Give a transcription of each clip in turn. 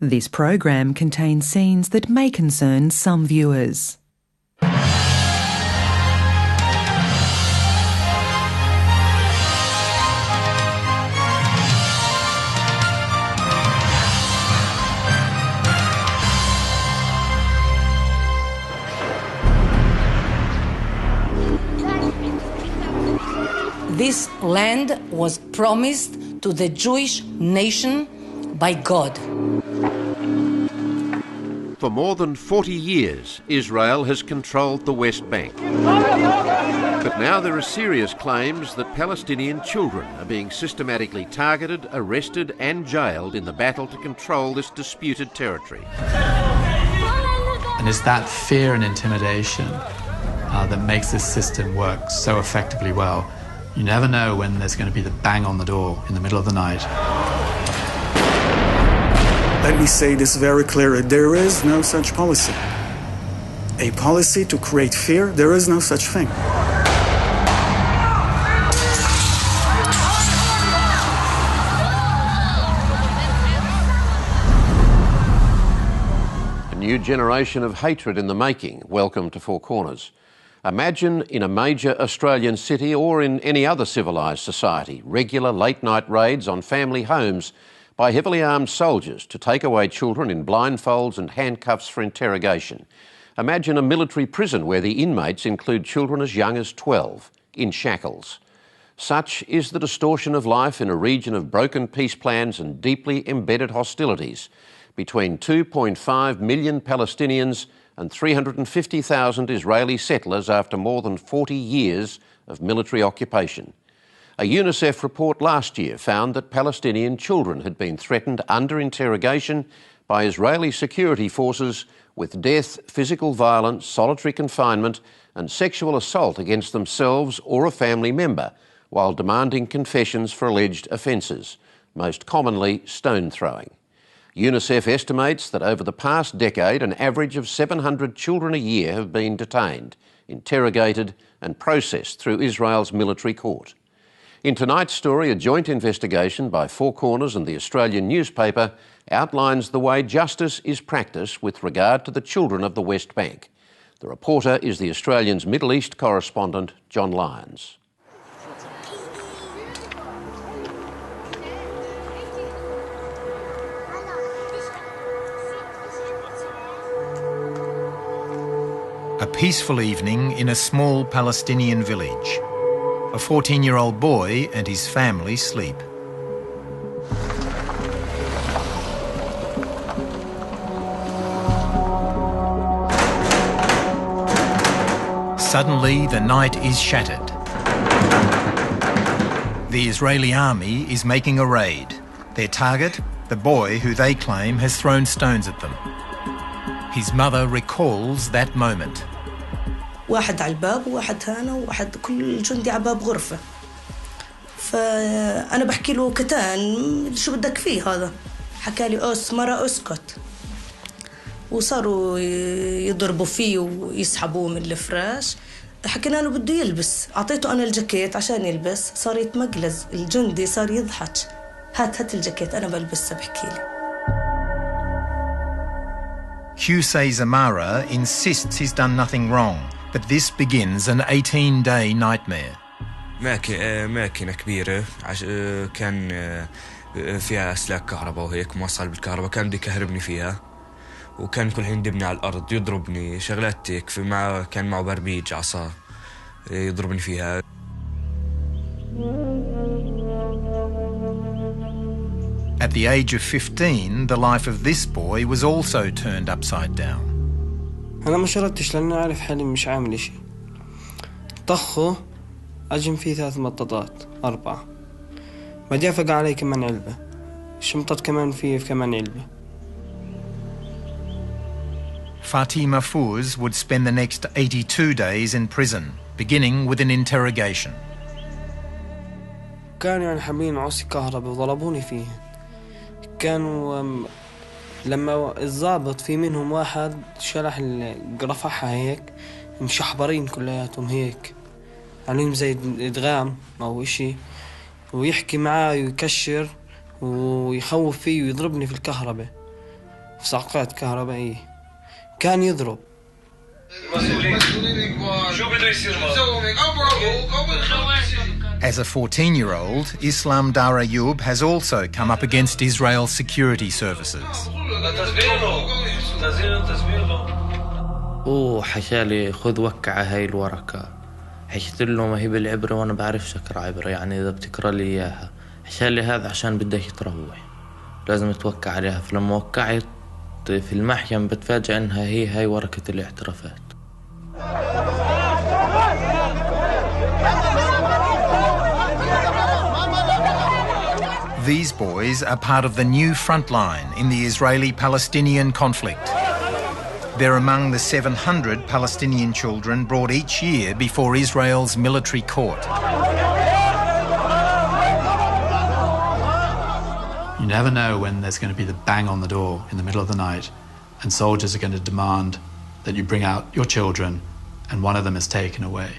This program contains scenes that may concern some viewers. This land was promised to the Jewish nation by God. For more than 40 years, Israel has controlled the West Bank. But now there are serious claims that Palestinian children are being systematically targeted, arrested and jailed in the battle to control this disputed territory. And it's that fear and intimidation that makes this system work so effectively well. You never know when there's going to be the bang on the door in the middle of the night. Let me say this very clearly. There is no such policy. A policy to create fear, there is no such thing. A new generation of hatred in the making. Welcome to Four Corners. Imagine in a major Australian city or in any other civilised society, regular late-night raids on family homes by heavily armed soldiers to take away children in blindfolds and handcuffs for interrogation. Imagine a military prison where the inmates include children as young as 12, in shackles. Such is the distortion of life in a region of broken peace plans and deeply embedded hostilities between 2.5 million Palestinians and 350,000 Israeli settlers after more than 40 years of military occupation. A UNICEF report last year found that Palestinian children had been threatened under interrogation by Israeli security forces with death, physical violence, solitary confinement and sexual assault against themselves or a family member while demanding confessions for alleged offences, most commonly stone throwing. UNICEF estimates that over the past decade, an average of 700 children a year have been detained, interrogated and processed through Israel's military court. In tonight's story, a joint investigation by Four Corners and the Australian newspaper outlines the way justice is practiced with regard to the children of the West Bank. The reporter is the Australian's Middle East correspondent, John Lyons. A peaceful evening in a small Palestinian village. A 14-year-old boy and his family sleep. Suddenly, the night is shattered. The Israeli army is making a raid. Their target, the boy who they claim has thrown stones at them. His mother recalls that moment. واحد على الباب وواحد هنا وواحد كل جندي على باب غرفة. فأنا بحكي له كتان شو بدك فيه هذا؟ حكى لي مرة اسكت. وصاروا يضربوا فيه ويسحبوه من الفراش. حكينا له بده يلبس، أعطيته أنا الجاكيت عشان يلبس، صار يتمجلز، الجندي صار يضحك. هات الجاكيت أنا بلبسه بحكي لي. Hussein Zamara insists he's done nothing wrong, but this begins an 18-day nightmare. ماكينة كبيرة كان فيها أسلاك كهرباء وهيك موصل بالكهرباء، كان بده يكهربني فيها وكان كل حين يدبني على الأرض يضربني شغلات هيك، كان معه بربيج عصا يضربني فيها. At the age of 15, the life of this boy was also turned upside down. أنا ما شردتش لأنه عارف حالي مش عامل إشي. طخه أجم فيه 3 مطاطات 4. بعدين فقع علي كمان علبة. شمطت كمان فيه كمان علبة. Fatima Fouz would spend the next 82 days in prison, beginning with an interrogation. كانوا يعني حاملين عصي كهرباء وضربوني فيه. كانوا لما الضابط في منهم واحد شرح رفعها هيك مشحبرين كلياتهم هيك عليهم زي ادغام او اشي ويحكي معاه ويكشر ويخوف فيه ويضربني في الكهرباء صعقات كهربائية. كان يضرب. As a 14-year-old, Islam Dar Ayoub has also come up against Israel's security services. حكى لي خذ وكع هاي الورقة. حكيت له ما هي بالعبرة وأنا بعرفش أقرأ عبرة، يعني إذا بتقرأ لي إياها. حكى لي هذا عشان بدك تروح لازم توكع عليها. فلما وقعت في المحكمة بتفاجأ إنها هاي ورقة الاعترافات. These boys are part of the new front line in the Israeli-Palestinian conflict. They're among the 700 Palestinian children brought each year before Israel's military court. You never know when there's going to be the bang on the door in the middle of the night and soldiers are going to demand that you bring out your children and one of them is taken away.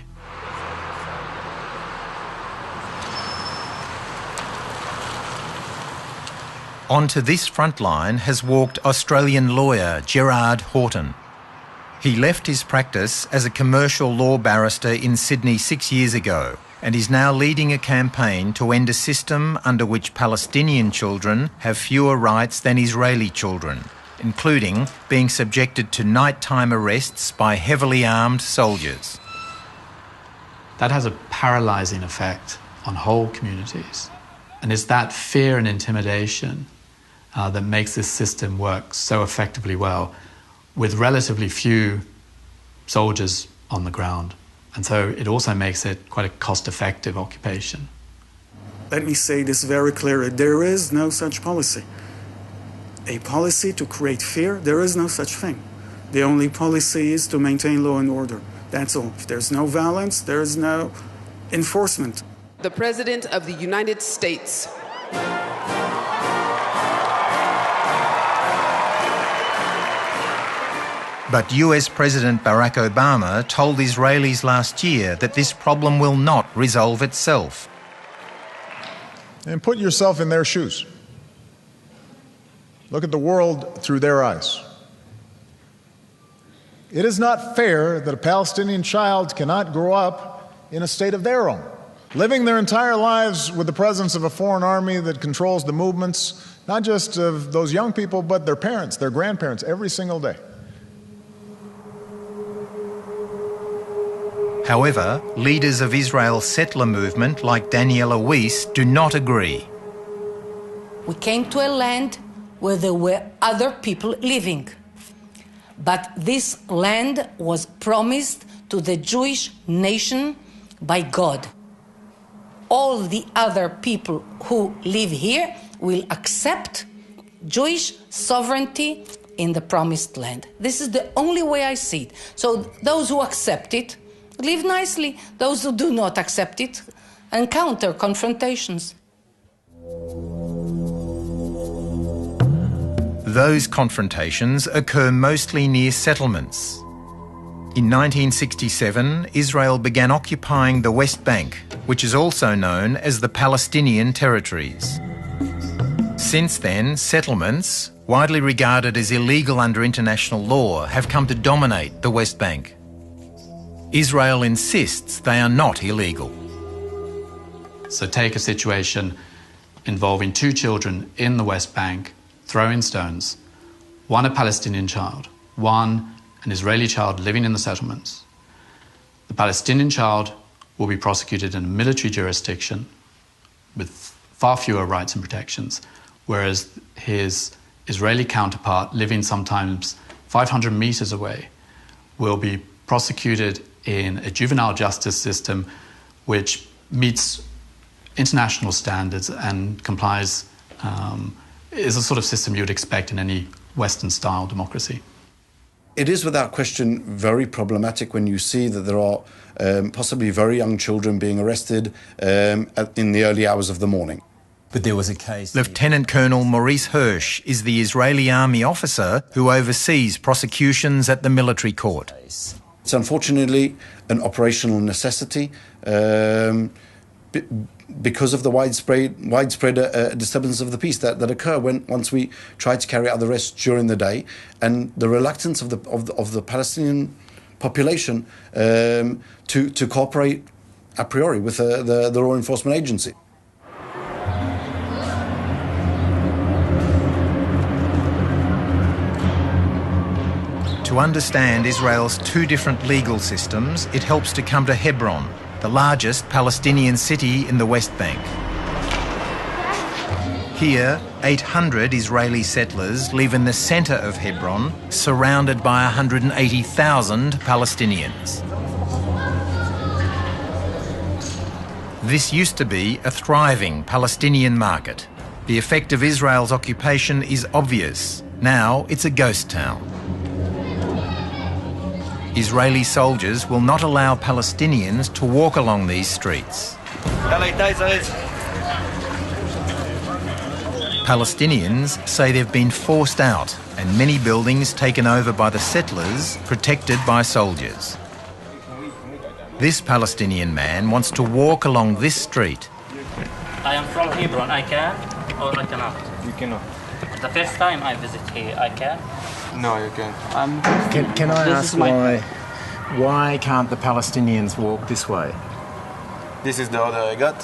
Onto this front line has walked Australian lawyer Gerard Horton. He left his practice as a commercial law barrister in Sydney 6 years ago and is now leading a campaign to end a system under which Palestinian children have fewer rights than Israeli children, including being subjected to nighttime arrests by heavily armed soldiers. That has a paralysing effect on whole communities. And it's that fear and intimidation that makes this system work so effectively well with relatively few soldiers on the ground. And so it also makes it quite a cost-effective occupation. Let me say this very clearly. There is no such policy. A policy to create fear, there is no such thing. The only policy is to maintain law and order. That's all. If there's no violence, there is no enforcement. The President of the United States. But US President Barack Obama told Israelis last year that this problem will not resolve itself. And put yourself in their shoes. Look at the world through their eyes. It is not fair that a Palestinian child cannot grow up in a state of their own, living their entire lives with the presence of a foreign army that controls the movements, not just of those young people, but their parents, their grandparents, every single day. However, leaders of Israel's settler movement like Daniela Weiss do not agree. We came to a land where there were other people living. But this land was promised to the Jewish nation by God. All the other people who live here will accept Jewish sovereignty in the promised land. This is the only way I see it. So those who accept it live nicely. Those who do not accept it encounter confrontations. Those confrontations occur mostly near settlements. In 1967, Israel began occupying the West Bank, which is also known as the Palestinian territories. Since then, settlements, widely regarded as illegal under international law, have come to dominate the West Bank. Israel insists they are not illegal. So take a situation involving two children in the West Bank throwing stones, one a Palestinian child, one an Israeli child living in the settlements. The Palestinian child will be prosecuted in a military jurisdiction with far fewer rights and protections, whereas his Israeli counterpart, living sometimes 500 meters away, will be prosecuted in a juvenile justice system which meets international standards and complies, is a sort of system you would expect in any Western-style democracy. It is without question very problematic when you see that there are possibly very young children being arrested in the early hours of the morning. But there was a case... Lieutenant Colonel Maurice Hirsch is the Israeli army officer who oversees prosecutions at the military court. It's unfortunately an operational necessity because of the widespread disturbance of the peace that occur once we try to carry out the arrests during the day, and the reluctance of the Palestinian population to cooperate a priori with the law enforcement agency. To understand Israel's two different legal systems, it helps to come to Hebron, the largest Palestinian city in the West Bank. Here, 800 Israeli settlers live in the centre of Hebron, surrounded by 180,000 Palestinians. This used to be a thriving Palestinian market. The effect of Israel's occupation is obvious. Now it's a ghost town. Israeli soldiers will not allow Palestinians to walk along these streets. Palestinians say they've been forced out and many buildings taken over by the settlers, protected by soldiers. This Palestinian man wants to walk along this street. I am from Hebron. I can or I cannot? You cannot. The first time I visit here, I can? No, you can't. Can I ask why can't the Palestinians walk this way? This is the order I got.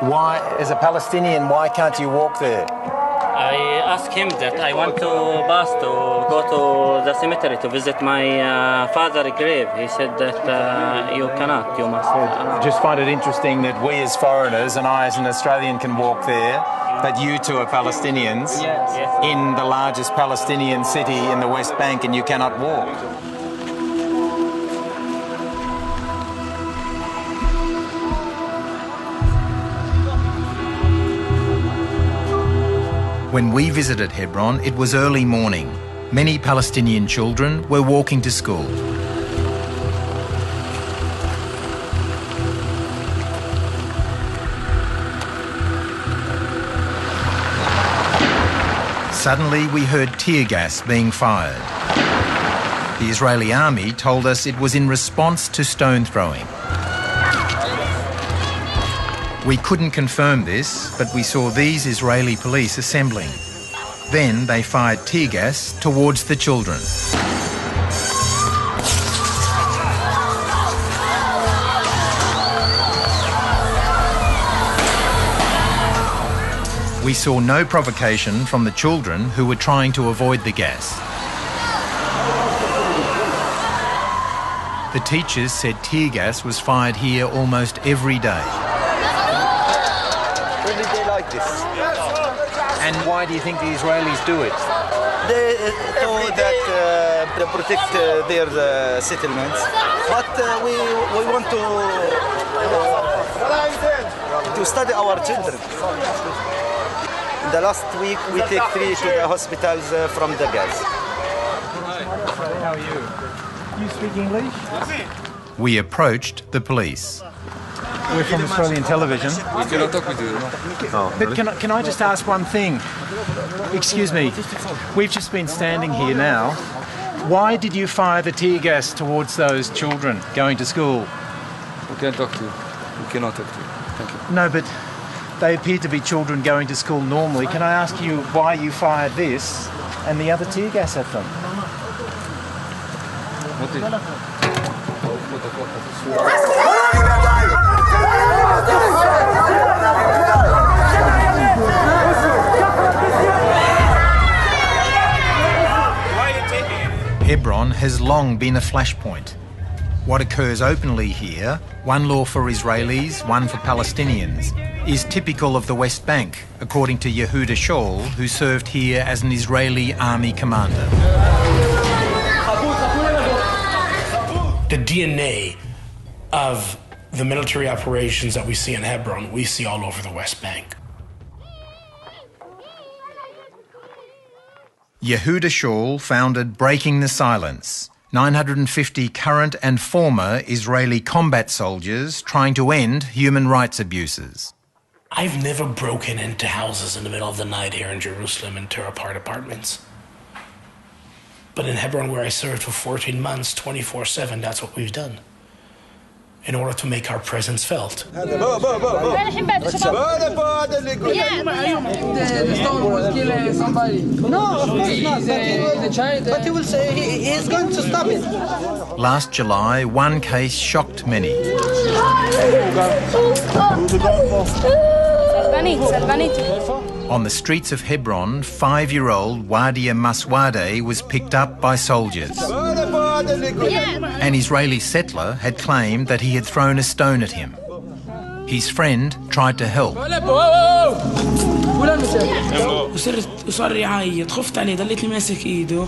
Why, as a Palestinian, why can't you walk there? I asked him that I want to pass to go to the cemetery to visit my father's grave. He said that you cannot, you must. Just find it interesting that we as foreigners and I as an Australian can walk there, but you two are Palestinians in the largest Palestinian city in the West Bank and you cannot walk. When we visited Hebron, it was early morning. Many Palestinian children were walking to school. Suddenly, we heard tear gas being fired. The Israeli army told us it was in response to stone throwing. We couldn't confirm this, but we saw these Israeli police assembling. Then they fired tear gas towards the children. We saw no provocation from the children who were trying to avoid the gas. The teachers said tear gas was fired here almost every day. Every day like this. And why do you think the Israelis do it? They thought that they protect their settlements, but we want to study our children. In the last week, we take 3 to the hospitals from the gas. How are you? You speak English? We approached the police. We're from Australian television. We cannot talk with you. Oh, but really? Can I just ask one thing? Excuse me. We've just been standing here now. Why did you fire the tear gas towards those children going to school? We can't talk to you. We cannot talk to you. Thank you. No, but they appear to be children going to school normally. Can I ask you why you fired this and the other tear gas at them? Hebron has long been a flashpoint. What occurs openly here, one law for Israelis, one for Palestinians, is typical of the West Bank, according to Yehuda Shaul, who served here as an Israeli army commander. The DNA of the military operations that we see in Hebron, we see all over the West Bank. Yehuda Shaul founded Breaking the Silence, 950 current and former Israeli combat soldiers trying to end human rights abuses. I've never broken into houses in the middle of the night here in Jerusalem and tore apart apartments. But in Hebron, where I served for 14 months, 24/7, that's what we've done. in order to make our presence felt. But he will say he's going to stop it. Last July, one case shocked many. On the streets of Hebron, 5-year-old Wadia Maswade was picked up by soldiers. An Israeli settler had claimed that he had thrown a stone at him. His friend tried to help. وصار يعيط خفت عليه ضليتني ماسك ايده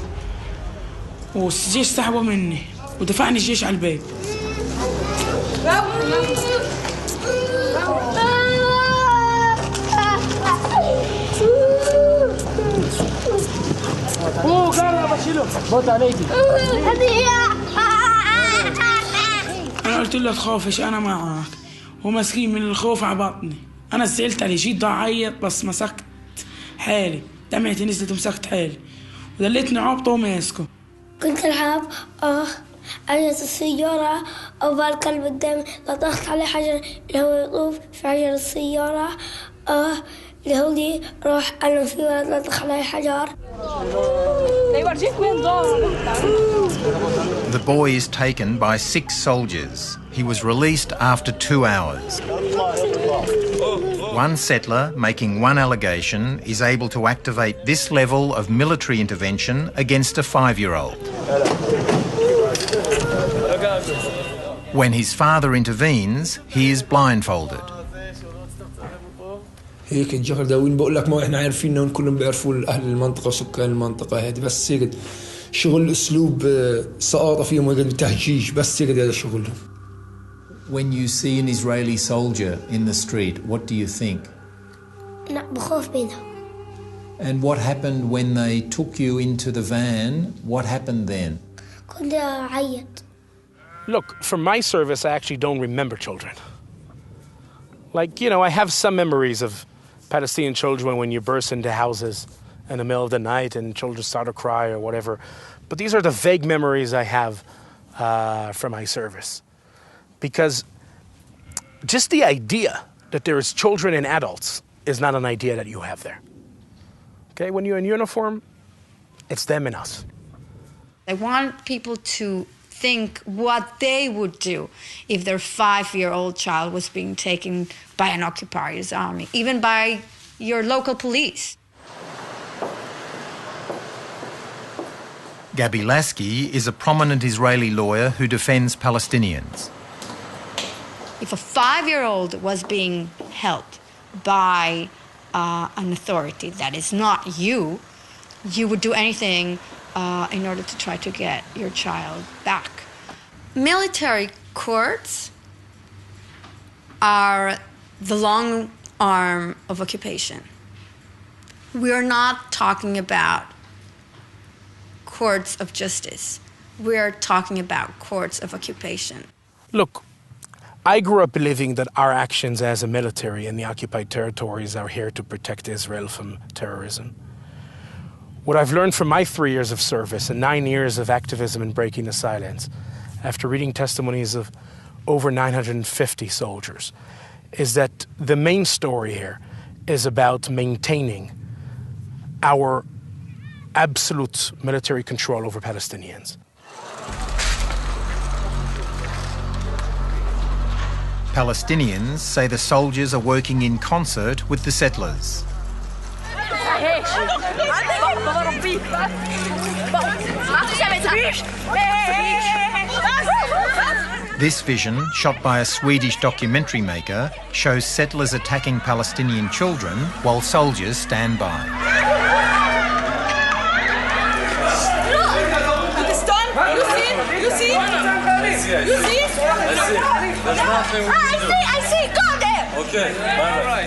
والجيش سحبه مني ودفعني الجيش على البيت. أنا قلت له تخافش أنا معك ومسكين من الخوف على بطني. أنا زعلت عليه جيت ضاعيط بس مسكت حالي دمعتي نزلت ومسكت حالي وظليتني عابطه وماسكه. كنت العب عجلة السيارة أو بالكلب قدامي ضغطت عليه حجر اللي هو يطوف في عجلة السيارة اللي هو دي روح أنا في ولد لطخ عليه حجر. The boy is taken by 6 soldiers. He was released after 2 hours. One settler making one allegation is able to activate this level of military intervention against a 5-year-old. When his father intervenes, he is blindfolded. هيك الجهر داوين بقول لك ما احنا عارفين انهم كلهم بيعرفوا اهل المنطقه وسكان المنطقه هذه بس هيك شغل اسلوب سقاطه فيهم وتهجيج بس هيك هذا شغلهم. When you see an Israeli soldier in the street, what do you think? لا بخاف منهم. And what happened when they took you into the van? What happened then? كنت أعيط. Look, from my service, I actually don't remember children. Like, you know, I have some memories of Palestinian children when you burst into houses in the middle of the night and children start to cry or whatever. But these are the vague memories I have from my service. Because just the idea that there is children and adults is not an idea that you have there. Okay, when you're in uniform, it's them and us. I want people to think what they would do if their 5-year-old child was being taken by an occupier's army, even by your local police. Gabi Lasky is a prominent Israeli lawyer who defends Palestinians. If a 5-year-old was being held by an authority that is not you, you would do anything in order to try to get your child back. Military courts are the long arm of occupation. We are not talking about courts of justice. We are talking about courts of occupation. Look, I grew up believing that our actions as a military in the occupied territories are here to protect Israel from terrorism. What I've learned from my 3 years of service and 9 years of activism in breaking the silence, after reading testimonies of over 950 soldiers, is that the main story here is about maintaining our absolute military control over Palestinians. Palestinians say the soldiers are working in concert with the settlers. This vision, shot by a Swedish documentary maker, shows settlers attacking Palestinian children while soldiers stand by. I see. Go there. Okay. Bye.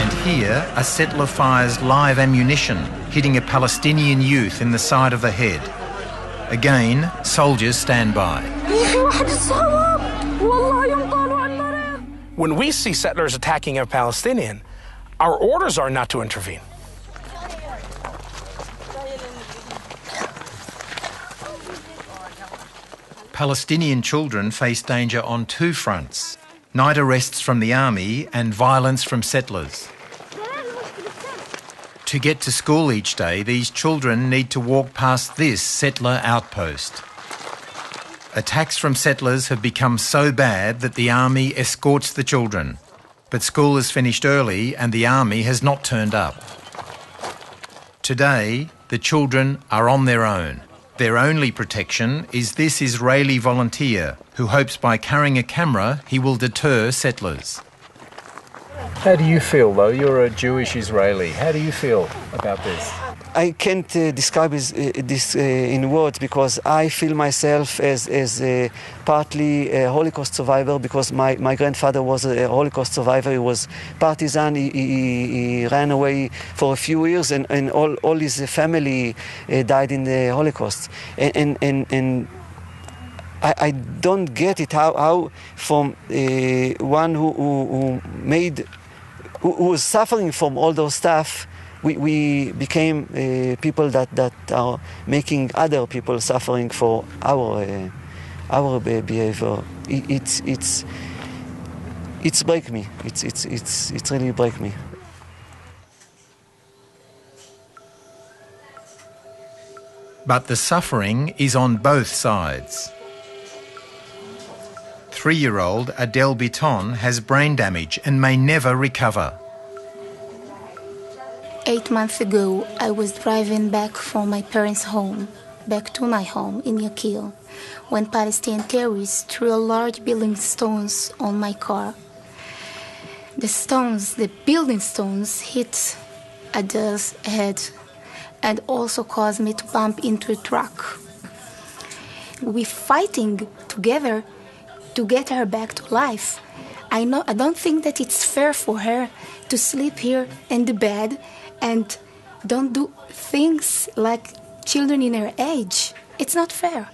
And here, a settler fires live ammunition, hitting a Palestinian youth in the side of the head. Again, soldiers stand by. When we see settlers attacking a Palestinian, our orders are not to intervene. Palestinian children face danger on two fronts: night arrests from the army and violence from settlers. To get to school each day, these children need to walk past this settler outpost. Attacks from settlers have become so bad that the army escorts the children. But school has finished early and the army has not turned up. Today, the children are on their own. Their only protection is this Israeli volunteer who hopes by carrying a camera he will deter settlers. How do you feel, though? You're a Jewish Israeli. How do you feel about this? I can't describe this in words, because I feel myself as partly a Holocaust survivor, because my grandfather was a Holocaust survivor. He was partisan. He ran away for a few years, and all his family died in the Holocaust. And I don't get it how from one who was suffering from all those stuff, we became people that are making other people suffering for our behavior. It's break me. It's really break me. But the suffering is on both sides. 3-year-old Adele Biton has brain damage and may never recover. 8 months ago, I was driving back from my parents' home, back to my home in Yakil, when Palestinian terrorists threw large building stones on my car. The building stones hit Adele's head and also caused me to bump into a truck. We're fighting together to get her back to life. I don't think that it's fair for her to sleep here in the bed and don't do things like children in her age. It's not fair.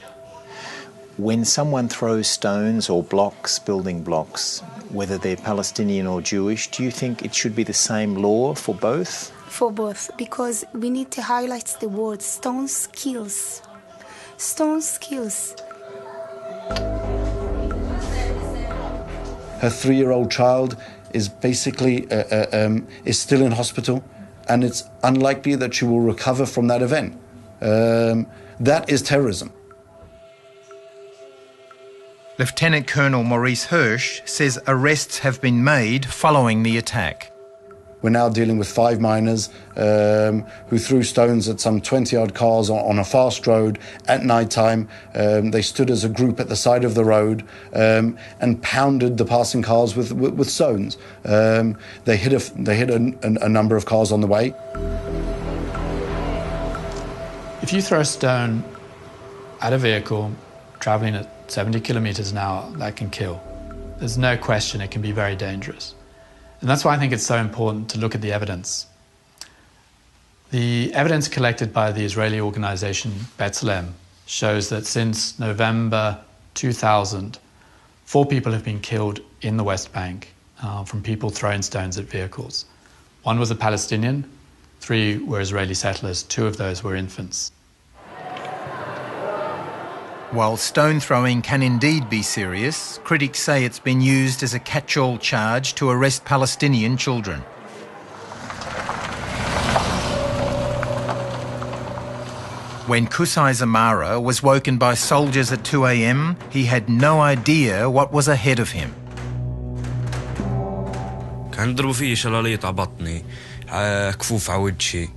When someone throws stones or blocks, building blocks, whether they're Palestinian or Jewish, do you think it should be the same law for both? For both, because we need to highlight the word stones kills. Stones kills. Her 3-year-old child is basically is still in hospital, and it's unlikely that she will recover from that event. That is terrorism. Lieutenant Colonel Maurice Hirsch says arrests have been made following the attack. We're now dealing with 5 miners who threw stones at some 20-odd cars on a fast road at night time. They stood as a group at the side of the road and pounded the passing cars with stones. They hit a number of cars on the way. If you throw a stone at a vehicle travelling at 70 kilometres an hour, that can kill. There's no question it can be very dangerous. And that's why I think it's so important to look at the evidence. The evidence collected by the Israeli organization B'Tselem shows that since November 2000, 4 people have been killed in the West Bank from people throwing stones at vehicles. 1 was a Palestinian, 3 were Israeli settlers, 2 of those were infants. While stone throwing can indeed be serious, critics say it's been used as a catch-all charge to arrest Palestinian children. When Kusai Zamara was woken by soldiers at 2 a.m, he had no idea what was ahead of him. كان يضربوا في شلاليط على بطني، كفوف على وجهي،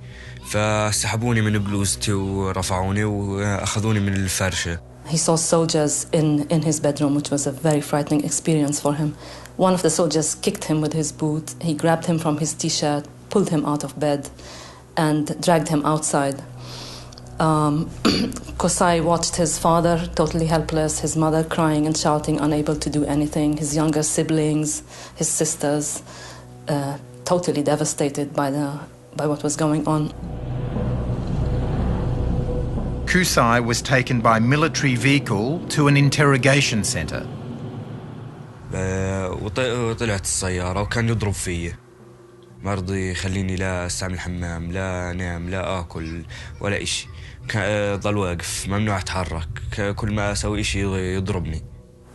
فسحبوني من بلوزتي ورفعوني وأخذوني من الفرشة. He saw soldiers in his bedroom, which was a very frightening experience for him. One of the soldiers kicked him with his boot. He grabbed him from his T-shirt, pulled him out of bed, and dragged him outside. Kusai watched his father totally helpless, his mother crying and shouting, unable to do anything, his younger siblings, his sisters, totally devastated by what was going on. Kusai was taken by military vehicle to an interrogation centre. وطلعت السيارة وكان يضرب فيي ما رضي يخليني لا استعمل الحمام لا انام لا اكل ولا اشي ضل واقف ممنوع اتحرك كل ما اسوي اشي يضربني.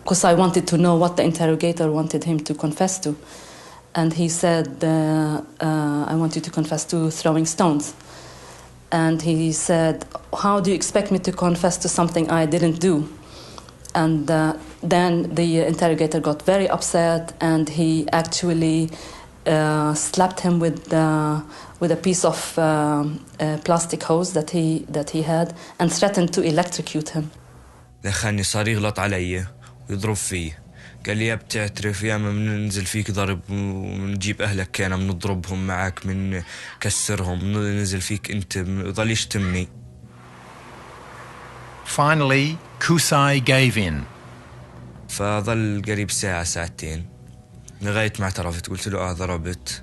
Because I wanted to know what the interrogator wanted him to confess to. And he said, I want you to confess to throwing stones. And he said, how do you expect me to confess to something I didn't do? And then the interrogator got very upset and he actually slapped him with a piece of plastic hose that he had and threatened to electrocute him. دخلني صار يغلط علي ويضرب فيه قال لي يا بتعترف يا ما بننزل فيك ضرب ونجيب أهلك كان بنضربهم معك من كسرهم ننزل فيك أنت ضل يشتمني. Finally, Kusai gave in. فظل قريب ساعة ساعتين لغاية ما اعترفت قلت له ضربت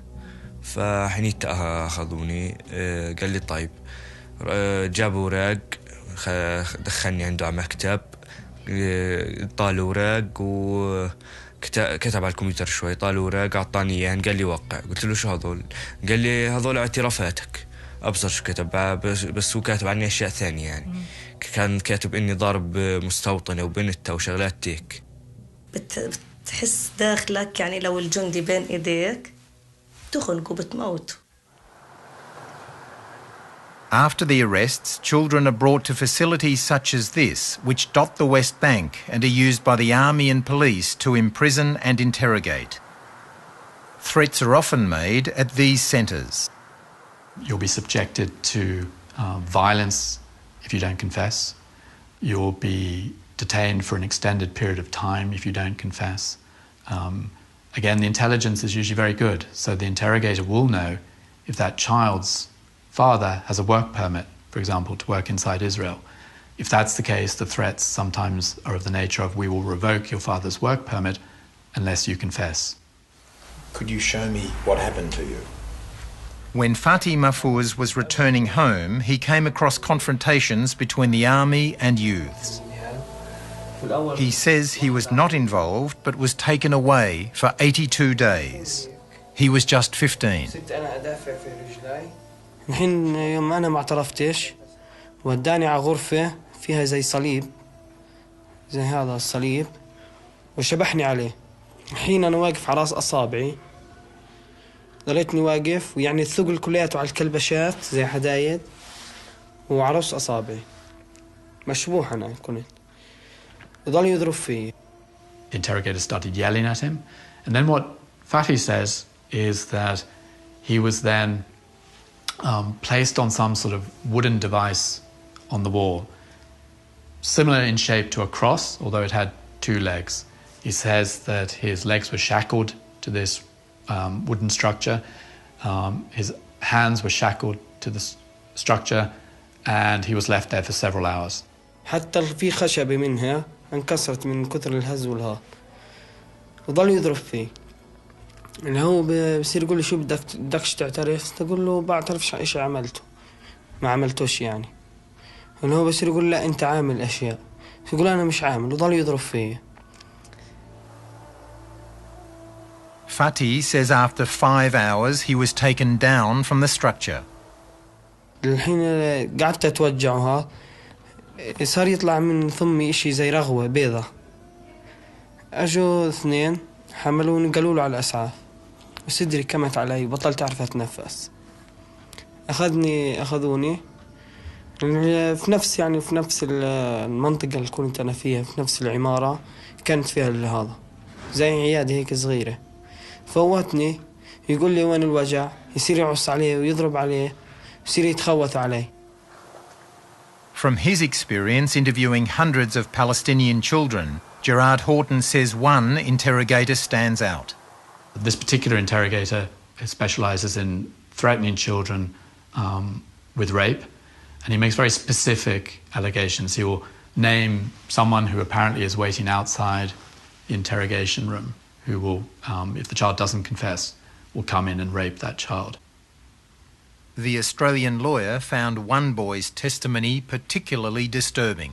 فحنيت أخذوني قال لي طيب جابوا وراق دخلني عنده على مكتب طال وراق وكتب على الكمبيوتر شوي طال وراق أعطاني إياه قال لي وقع قلت له شو هذول قال لي هذول اعترافاتك أبصر شو كتب بس هو كاتب عني أشياء ثانية يعني كان كاتب إني ضارب مستوطنة وبنتها وشغلات هيك. بتحس داخلك يعني لو الجندي بين إيديك تخنقه بتموته. After the arrests, children are brought to facilities such as this, which dot the West Bank and are used by the army and police to imprison and interrogate. Threats are often made at these centres. You'll be subjected to violence if you don't confess. You'll be detained for an extended period of time if you don't confess. Again, the intelligence is usually very good, so the interrogator will know if that child's father has a work permit, for example, to work inside Israel. If that's the case, the threats sometimes are of the nature of we will revoke your father's work permit unless you confess. Could you show me what happened to you? When Fatih Mahfouz was returning home, he came across confrontations between the army and youths. He says he was not involved but was taken away for 82 days. He was just 15. الحين يوم أنا ما اعترفتش وداني على غرفة فيها زي صليب زي هذا الصليب وشبحني عليه. الحين أنا واقف على رأس أصابعي ضليتني واقف ويعني الثقل كلياته على الكلبشات زي حدايد وعلى رأس أصابعي مشبوح أنا كنت وضل يضرب فيه. The interrogator started yelling at him, and then what Fatih says is that he was then placed on some sort of wooden device on the wall, similar in shape to a cross, although it had two legs. He says that his legs were shackled to this wooden structure, his hands were shackled to this structure, and he was left there for several hours. حتى في خشبة منها انكسرت من كثر الهز والهار وضل يضرب فيه. اللي هو بصير يقول لي شو بدكش تعترف؟ تقول له بعترفش ايش عملته ما عملتوش يعني. اللي هو بصير يقول لا انت عامل اشياء يقول انا مش عامل وضل يضرب فيه. Fatih says after 5 hours he was taken down from the structure. الحين قعدت اتوجعها صار يطلع من ثمي اشي زي رغوة بيضة. اجوا اثنين حملوني قالوا له على الاسعاف وصدري كمت علي وبطلت اعرف اتنفس. اخذوني في نفس يعني في نفس المنطقة اللي كنت انا فيها في نفس العمارة كانت فيها هذا زي عيادة هيك صغيرة. فوتني يقول لي وين الوجع يصير يعص عليه ويضرب عليه يصير يتخوت عليه. From his experience interviewing hundreds of Palestinian children, Gerard Horton says one interrogator stands out. This particular interrogator specialises in threatening children with rape, and he makes very specific allegations. He will name someone who apparently is waiting outside the interrogation room, who will, if the child doesn't confess, will come in and rape that child. The Australian lawyer found one boy's testimony particularly disturbing.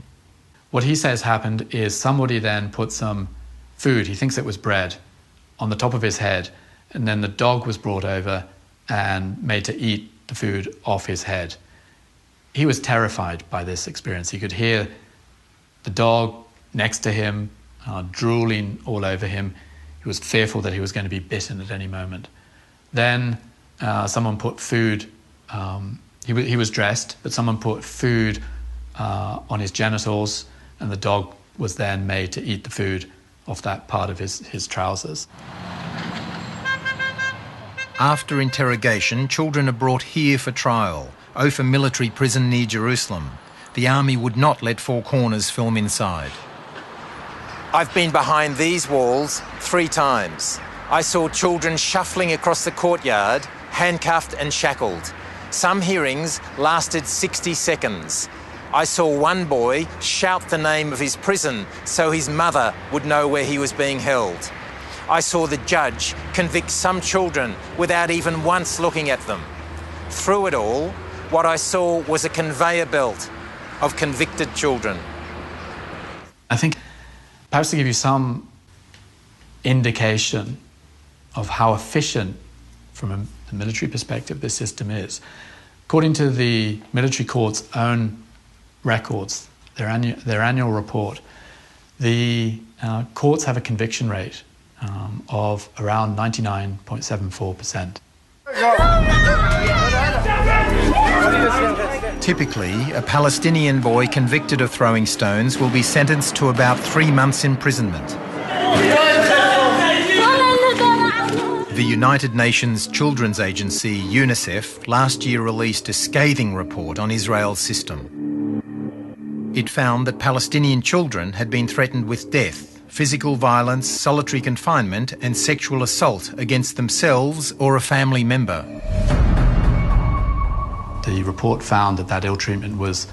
What he says happened is somebody then put some food, he thinks it was bread, on the top of his head, and then the dog was brought over and made to eat the food off his head. He was terrified by this experience. He could hear the dog next to him drooling all over him. He was fearful that he was going to be bitten at any moment. Then someone put food, he was dressed, but someone put food on his genitals, and the dog was then made to eat the food off that part of his trousers. After interrogation, children are brought here for trial, Ophir military prison near Jerusalem. The army would not let Four Corners film inside. I've been behind these walls 3 times. I saw children shuffling across the courtyard, handcuffed and shackled. Some hearings lasted 60 seconds. I saw one boy shout the name of his prison so his mother would know where he was being held. I saw the judge convict some children without even once looking at them. Through it all, what I saw was a conveyor belt of convicted children. I think perhaps to give you some indication of how efficient, from a military perspective, this system is. According to the military court's own records, their annual report, the courts have a conviction rate of around 99.74%. Typically, a Palestinian boy convicted of throwing stones will be sentenced to about 3 months' imprisonment. The United Nations Children's Agency, UNICEF, last year released a scathing report on Israel's system. It found that Palestinian children had been threatened with death, physical violence, solitary confinement and sexual assault against themselves or a family member. The report found that ill treatment was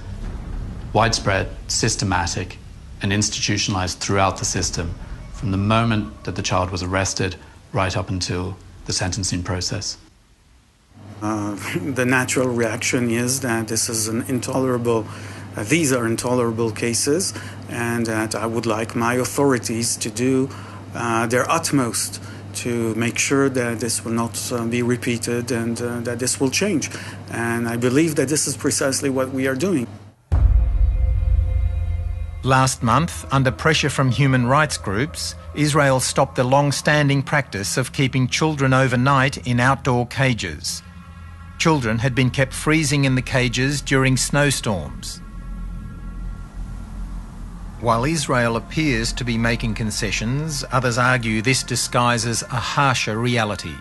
widespread, systematic and institutionalized throughout the system from the moment that the child was arrested right up until the sentencing process. The natural reaction is that this is an intolerable, these are intolerable cases, and that I would like my authorities to do their utmost to make sure that this will not be repeated and that this will change. And I believe that this is precisely what we are doing. Last month, under pressure from human rights groups, Israel stopped the long-standing practice of keeping children overnight in outdoor cages. Children had been kept freezing in the cages during snowstorms. While Israel appears to be making concessions, others argue this disguises a harsher reality.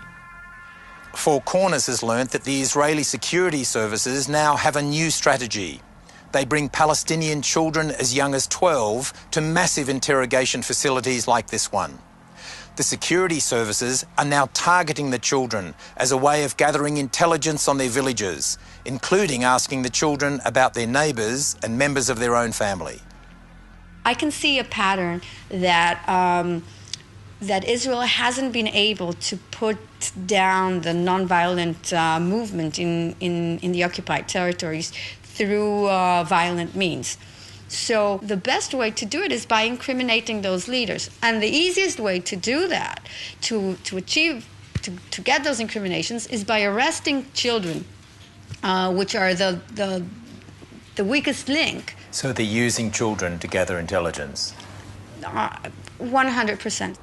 Four Corners has learnt that the Israeli security services now have a new strategy. They bring Palestinian children as young as 12 to massive interrogation facilities like this one. The security services are now targeting the children as a way of gathering intelligence on their villages, including asking the children about their neighbours and members of their own family. I can see a pattern that that Israel hasn't been able to put down the nonviolent movement in the occupied territories through violent means. So the best way to do it is by incriminating those leaders. And the easiest way to do that, to get those incriminations, is by arresting children, which are the weakest link. So they're using children to gather intelligence? 100%.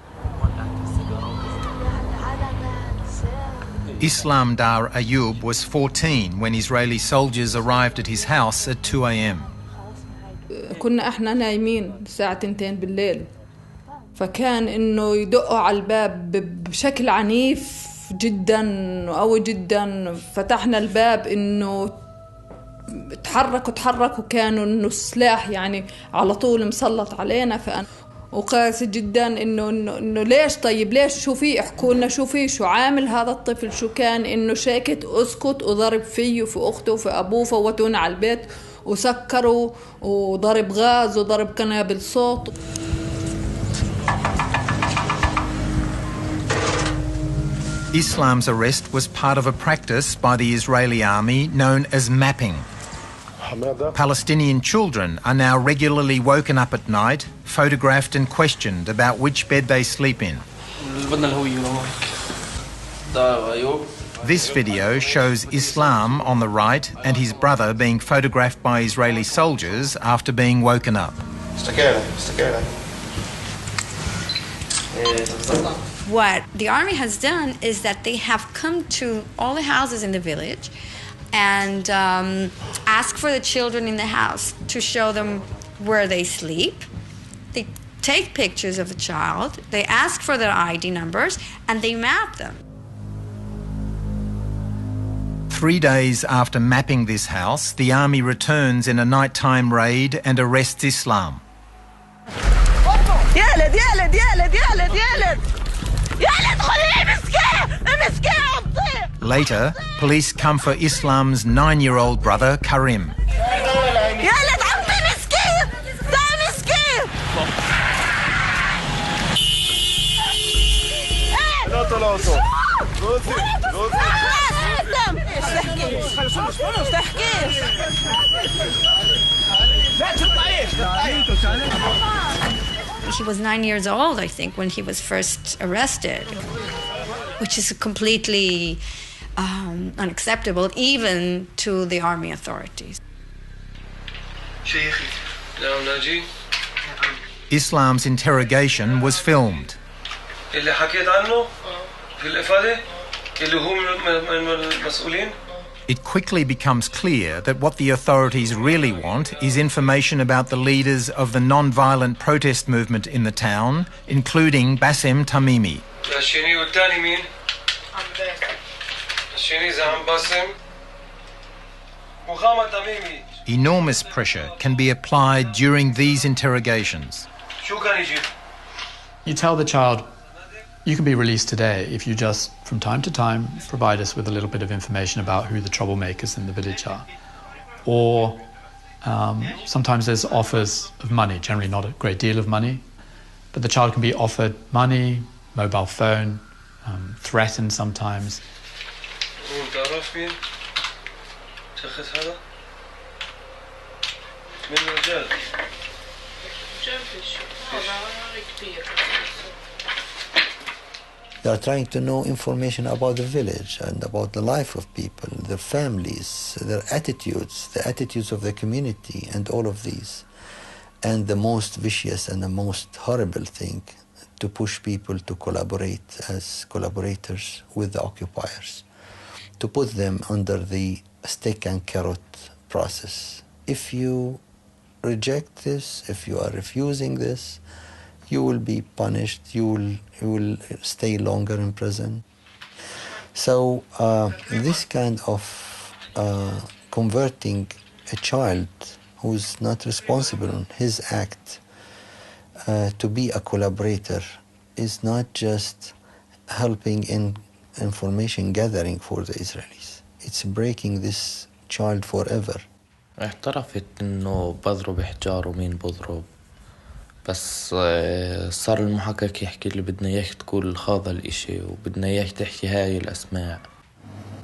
Islam Dar Ayub was 14 when Israeli soldiers arrived at his house at 2 a.m. كنا احنا نايمين الساعة 2 بالليل فكان انه يدقوا على الباب بشكل عنيف جدا وقوي جدا. فتحنا الباب انه تحركوا كانوا انه السلاح يعني على طول مسلط علينا. فأنا وقاسي جدا انه ليش طيب ليش شو في احكوا لنا شو في شو عامل هذا الطفل شو كان انه شاكت اسكت وضرب فيه وفي اخته وفي ابوه فوتونا على البيت وسكروا وضرب غاز وضرب قنابل صوت. Islam's arrest was part of a practice by the Israeli army known as mapping. Palestinian children are now regularly woken up at night, photographed and questioned about which bed they sleep in. This video shows Islam on the right and his brother being photographed by Israeli soldiers after being woken up. What the army has done is that they have come to all the houses in the village and ask for the children in the house to show them where they sleep. They take pictures of the child, they ask for their ID numbers, and they map them. 3 days after mapping this house, the army returns in a nighttime raid and arrests Islam. Later, police come for Islam's 9-year-old brother, Karim. He was 9 years old, I think, when he was first arrested, which is completely unacceptable even to the army authorities. Islam's interrogation was filmed. It quickly becomes clear that what the authorities really want is information about the leaders of the non-violent protest movement in the town, including Bassem Tamimi. Enormous pressure can be applied during these interrogations. You tell the child, you can be released today if you just, from time to time, provide us with a little bit of information about who the troublemakers in the village are. Or sometimes there's offers of money, generally not a great deal of money, but the child can be offered money, mobile phone, threatened sometimes. They are trying to know information about the village and about the life of people, their families, their attitudes, the attitudes of the community, and all of these. And the most vicious and the most horrible thing, to push people to collaborate as collaborators with the occupiers, to put them under the stick and carrot process. If you reject this, if you are refusing this, you will be punished, you will stay longer in prison. So this kind of converting a child who's not responsible on his act to be a collaborator is not just helping in information gathering for the Israelis. It's breaking this child forever. اعترفت انه بضرب حجار ومين بضرب بس صار المحقق يحكي لي بدنا اياك تقول هذا الاشي وبدنا اياك تحكي هاي الاسماء.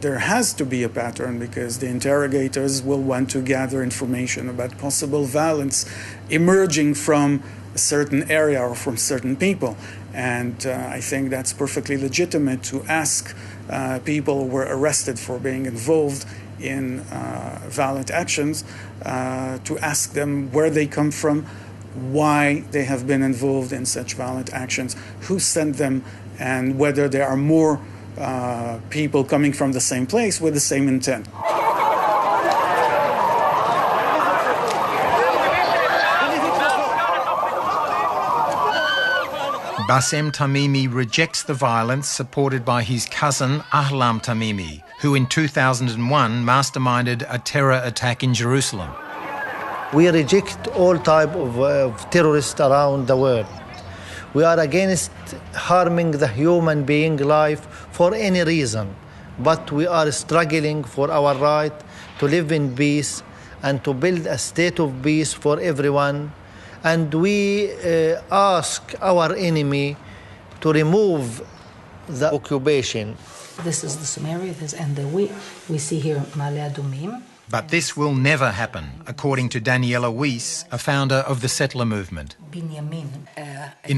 There has to be a pattern because the interrogators will want to gather information about possible violence emerging from a certain area or from certain people. And I think that's perfectly legitimate to ask people who were arrested for being involved in violent actions, to ask them where they come from, why they have been involved in such violent actions, who sent them, and whether there are more people coming from the same place with the same intent. Bassem Tamimi rejects the violence supported by his cousin Ahlam Tamimi, who in 2001 masterminded a terror attack in Jerusalem. We reject all type of terrorists around the world. We are against harming the human being life for any reason, but we are struggling for our right to live in peace and to build a state of peace for everyone. And we ask our enemy to remove the occupation. This is the Samaria, and we see here Ma'ale Adumim. But this will never happen, according to Daniela Weiss, a founder of the settler movement. In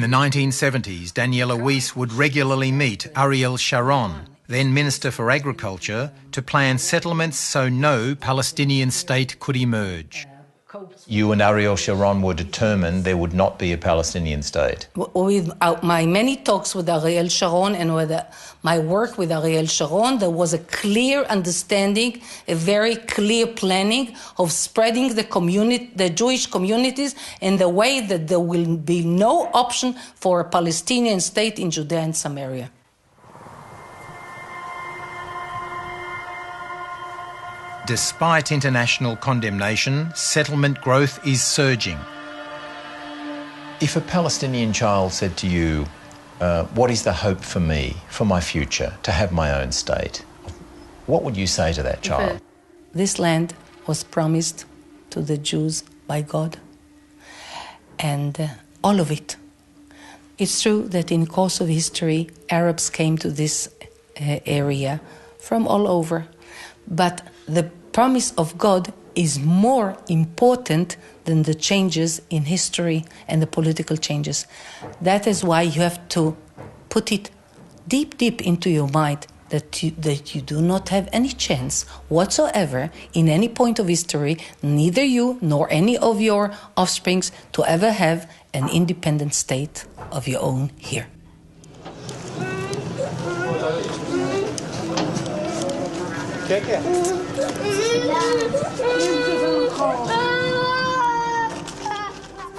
the 1970s, Daniela Weiss would regularly meet Ariel Sharon, then Minister for Agriculture, to plan settlements so no Palestinian state could emerge. You and Ariel Sharon were determined there would not be a Palestinian state. With my many talks with Ariel Sharon and with my work with Ariel Sharon, there was a clear understanding, a very clear planning of spreading the Jewish communities in the way that there will be no option for a Palestinian state in Judea and Samaria. Despite international condemnation, settlement growth is surging. If a Palestinian child said to you, what is the hope for me, for my future, to have my own state? What would you say to that child? This land was promised to the Jews by God, and all of it. It's true that in the course of history, Arabs came to this area from all over, but the promise of God is more important than the changes in history and the political changes. That is why you have to put it deep, deep into your mind that you do not have any chance whatsoever in any point of history, neither you nor any of your offsprings, to ever have an independent state of your own here.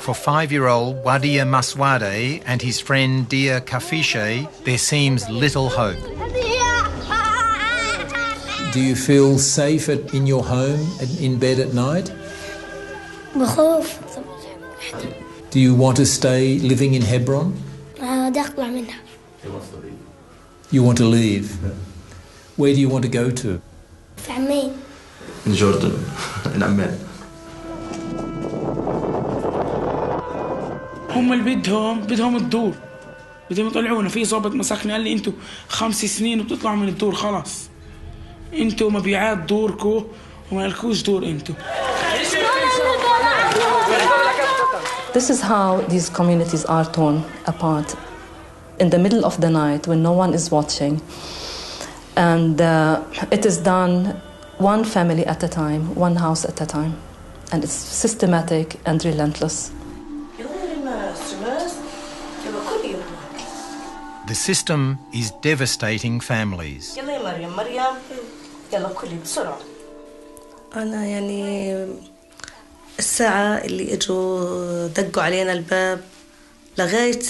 For 5-year-old Wadia Maswade and his friend Dia Kafishe, there seems little hope. Do you feel safe in your home, in bed at night? Do you want to stay living in Hebron? You want to leave? Where do you want to go to? In Jordan, in Amman. هم اللي بدهم الدور، بدهم يطلعونا. في ضابط مسكني قال لي انتوا 5 سنين وبتطلعوا من الدور خلاص، انتوا مبيعات دوركم وما لكوش دور انتوا. This is how these communities are torn apart in the middle of the night when no one is watching, and it is done one family at a time, one house at a time, and it's systematic and relentless. The system is devastating families. أنا يعني الساعة اللي إجوا دقوا علينا الباب لغاية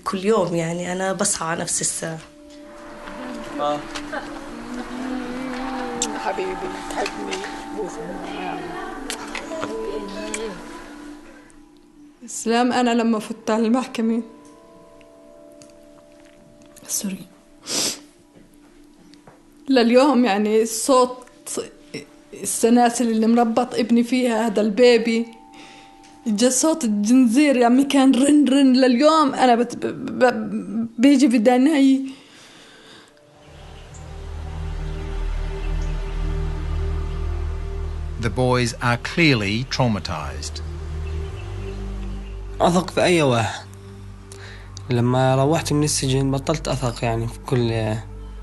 كل يوم، يعني أنا بصحى على نفس الساعة. حبيبي تحبني اسلام. أنا لما فت على المحكمة سوري لليوم يعني صوت السلاسل اللي مربط ابني فيها هذا البيبي، جا صوت الجنزير يعني كان رن رن لليوم أنا بيجي في داناي. The boys are clearly traumatized. أثق في أي واحد. لما روحت من السجن بطلت أثق يعني في كل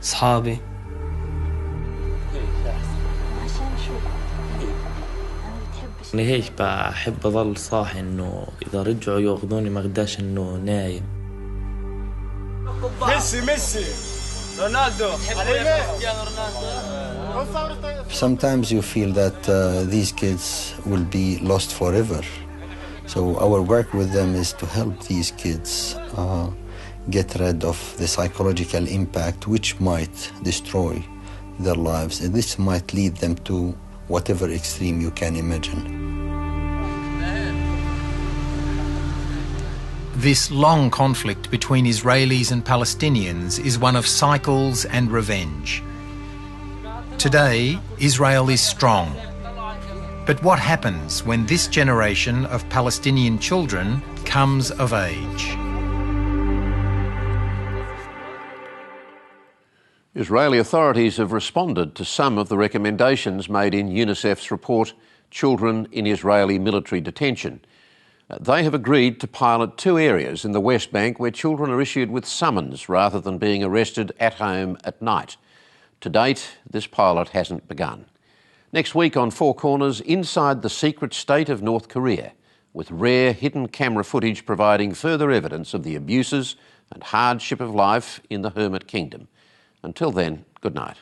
أصحابي. أنا هيك بحب أظل صاحي، إنه إذا رجعوا يأخذوني ما قداش إنه نايم. ميسي رونالدو. Sometimes you feel that these kids will be lost forever. So our work with them is to help these kids get rid of the psychological impact which might destroy their lives. And this might lead them to whatever extreme you can imagine. This long conflict between Israelis and Palestinians is one of cycles and revenge. Today, Israel is strong. But what happens when this generation of Palestinian children comes of age? Israeli authorities have responded to some of the recommendations made in UNICEF's report, Children in Israeli Military Detention. They have agreed to pilot 2 areas in the West Bank where children are issued with summons rather than being arrested at home at night. To date, this pilot hasn't begun. Next week on Four Corners, inside the secret state of North Korea, with rare hidden camera footage providing further evidence of the abuses and hardship of life in the Hermit Kingdom. Until then, good night.